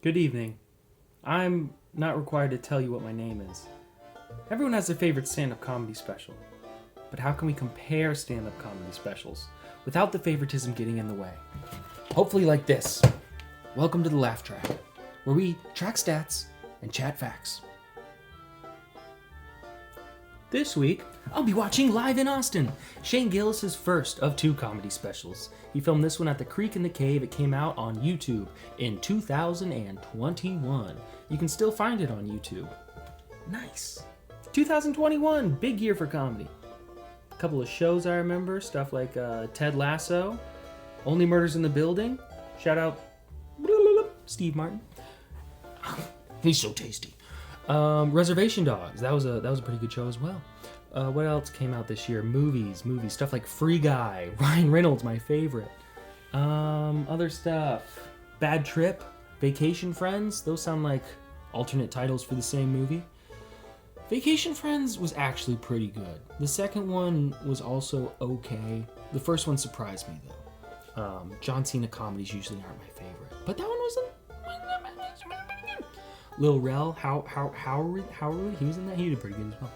Good evening. I'm not required to tell you what my name is. Everyone has their favorite stand up comedy special. But how can we compare stand up comedy specials without the favoritism getting in the way? Hopefully, like this. Welcome to the Laugh Track, where we track stats and chat facts. This week, I'll be watching Live in Austin, Shane Gillis' first of two comedy specials. He filmed this one at the Creek in the Cave. It came out on YouTube in 2021. You can still find it on YouTube. Nice. 2021, big year for comedy. A couple of shows I remember, stuff like Ted Lasso, Only Murders in the Building. Shout out Steve Martin. He's so tasty. Reservation Dogs. That was a pretty good show as well. What else came out this year? Movies. Stuff like Free Guy. Ryan Reynolds, my favorite. Other stuff. Bad Trip. Vacation Friends. Those sound like alternate titles for the same movie. Vacation Friends was actually pretty good. The second one was also okay. The first one surprised me though. John Cena comedies usually aren't my favorite, but that one wasn't. Lil Rel, Howard, he was in that. He did pretty good as well.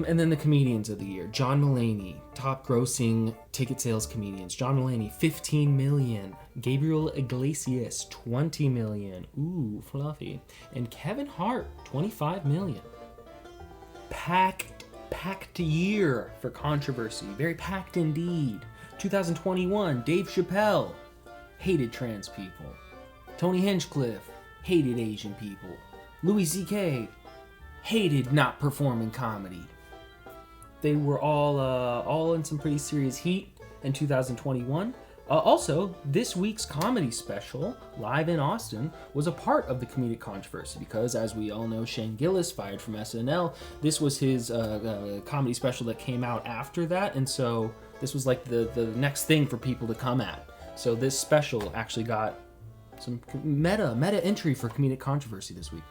And then the comedians of the year: John Mulaney, top grossing ticket sales comedians. John Mulaney, 15 million. Gabriel Iglesias, 20 million. Ooh, fluffy. And Kevin Hart, 25 million. Packed year for controversy. Very packed indeed. 2021, Dave Chappelle, hated trans people. Tony Hinchcliffe, hated Asian people. Louis C.K. hated not performing comedy. They were all in some pretty serious heat in 2021. Also, this week's comedy special, Live in Austin, was a part of the comedic controversy because, as we all know, Shane Gillis fired from SNL. This was his comedy special that came out after that, and so this was like the next thing for people to come at. So this special actually got some meta entry for comedic controversy this week.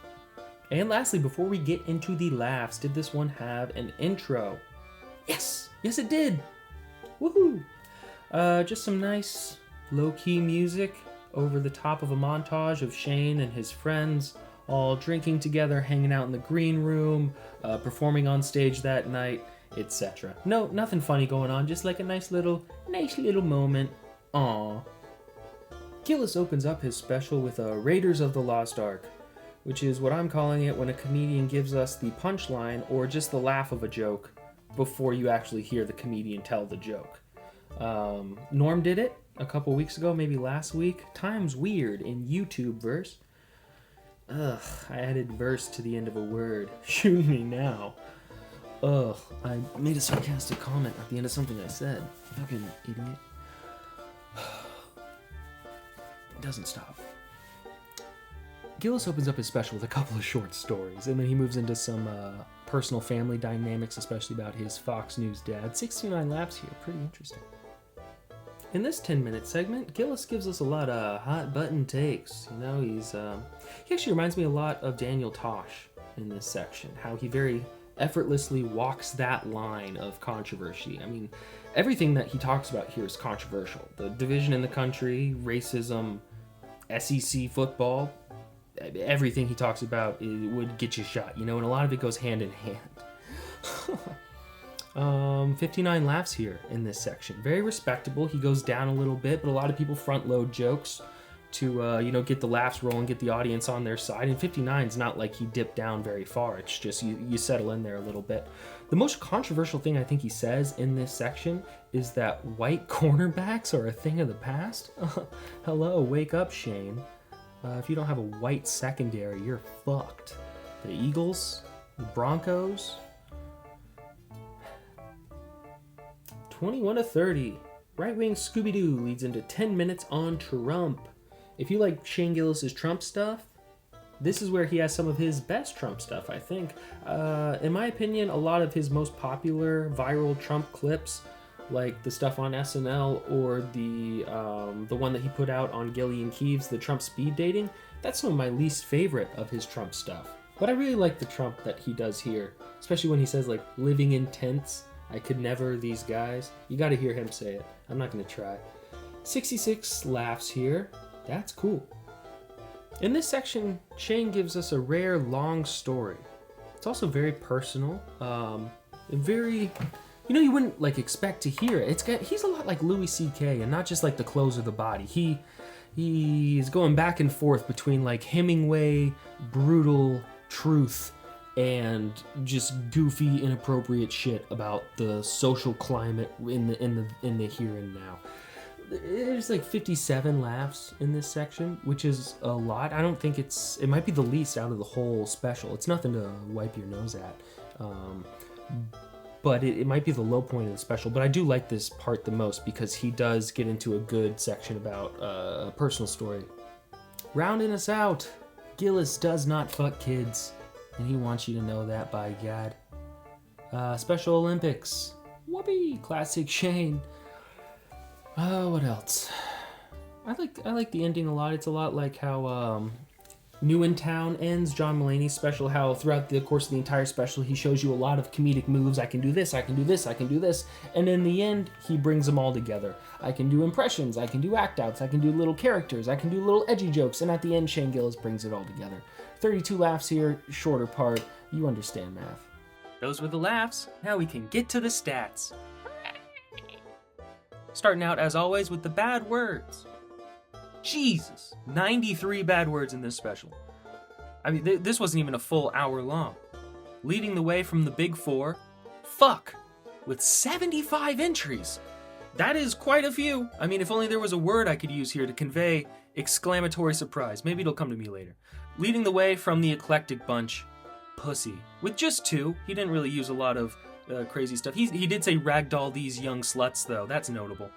And lastly, before we get into the laughs, did this one have an intro? Yes it did. Woohoo! Just some nice low-key music over the top of a montage of Shane and his friends all drinking together, hanging out in the green room, performing on stage that night, etc. No, nothing funny going on, just like a nice little moment. Aww. Gillis opens up his special with a Raiders of the Lost Ark, which is what I'm calling it when a comedian gives us the punchline or just the laugh of a joke before you actually hear the comedian tell the joke. Norm did it a couple weeks ago, maybe last week. Time's weird in YouTube verse. I added verse to the end of a word. Shoot me now. I made a sarcastic comment at the end of something I said. Fucking idiot. Doesn't stop. Gillis opens up his special with a couple of short stories, and then he moves into some personal family dynamics, especially about his Fox News dad. 69 laughs here, pretty interesting. In this 10-minute segment, Gillis gives us a lot of hot button takes. You know, he actually reminds me a lot of Daniel Tosh in this section, how he very effortlessly walks that line of controversy. I mean, everything that he talks about here is controversial. The division in the country, racism, SEC football, everything he talks about would get you shot, you know, and a lot of it goes hand in hand. 59 laughs here in this section. Very respectable. He goes down a little bit, but a lot of people front load jokes to, get the laughs rolling, get the audience on their side. And 59 is not like he dipped down very far. It's just you settle in there a little bit. The most controversial thing I think he says in this section is that white cornerbacks are a thing of the past. Hello, wake up, Shane. If you don't have a white secondary, you're fucked. The Eagles, the Broncos. 21-30. Right-wing Scooby-Doo leads into 10 minutes on Trump. If you like Shane Gillis' Trump stuff, this is where he has some of his best Trump stuff, I think. In my opinion, a lot of his most popular viral Trump clips, like the stuff on SNL or the one that he put out on Gillian Keeves, the Trump speed dating, that's some of my least favorite of his Trump stuff. But I really like the Trump that he does here, especially when he says, like, living in tents. I could never, these guys. You gotta hear him say it. I'm not gonna try. 66 laughs here. That's cool. In this section, Shane gives us a rare long story. It's also very personal, and very, you wouldn't like expect to hear it. He's a lot like Louis C.K. and not just like the clothes or the body. He's going back and forth between like Hemingway, brutal truth, and just goofy, inappropriate shit about the social climate in the here and now. There's like 57 laughs in this section, which is a lot. I don't think it might be the least out of the whole special. It's nothing to wipe your nose at. But it might be the low point of the special. But I do like this part the most because he does get into a good section about a personal story. Rounding us out, Gillis does not fuck kids. And he wants you to know that, by God. Special Olympics. Whoopee! Classic Shane. What else? I like the ending a lot. It's a lot like how New in Town ends, John Mulaney's special, how throughout the course of the entire special he shows you a lot of comedic moves. I can do this, I can do this, I can do this. And in the end, he brings them all together. I can do impressions, I can do act outs, I can do little characters, I can do little edgy jokes, and at the end, Shane Gillis brings it all together. 32 laughs here, shorter part. You understand math. Those were the laughs. Now we can get to the stats. Starting out, as always, with the bad words. Jesus, 93 bad words in this special. I mean, this wasn't even a full hour long. Leading the way from the big four, fuck, with 75 entries. That is quite a few. I mean, if only there was a word I could use here to convey exclamatory surprise. Maybe it'll come to me later. Leading the way from the eclectic bunch, pussy, with just 2. He didn't really use a lot of crazy stuff. He did say ragdoll these young sluts, though. That's notable.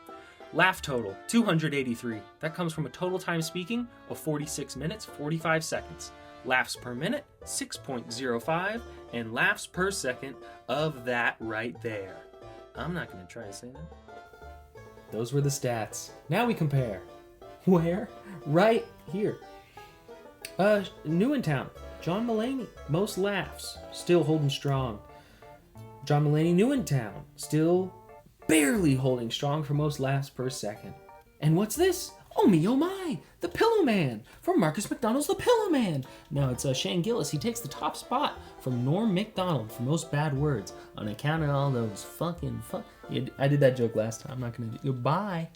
Laugh total, 283. That comes from a total time speaking of 46 minutes, 45 seconds. Laughs per minute, 6.05. And laughs per second of that right there. I'm not going to try to say that. Those were the stats. Now we compare. Where? Right here. New in Town. John Mulaney. Most laughs. Still holding strong. John Mulaney, New in Town, still barely holding strong for most laughs per second. And what's this? Oh me, oh my! The Pillow Man from Marcus McDonald's The Pillow Man. No, it's Shane Gillis. He takes the top spot from Norm Macdonald for most bad words on account of all those fucking. I did that joke last time. I'm not gonna do. Goodbye.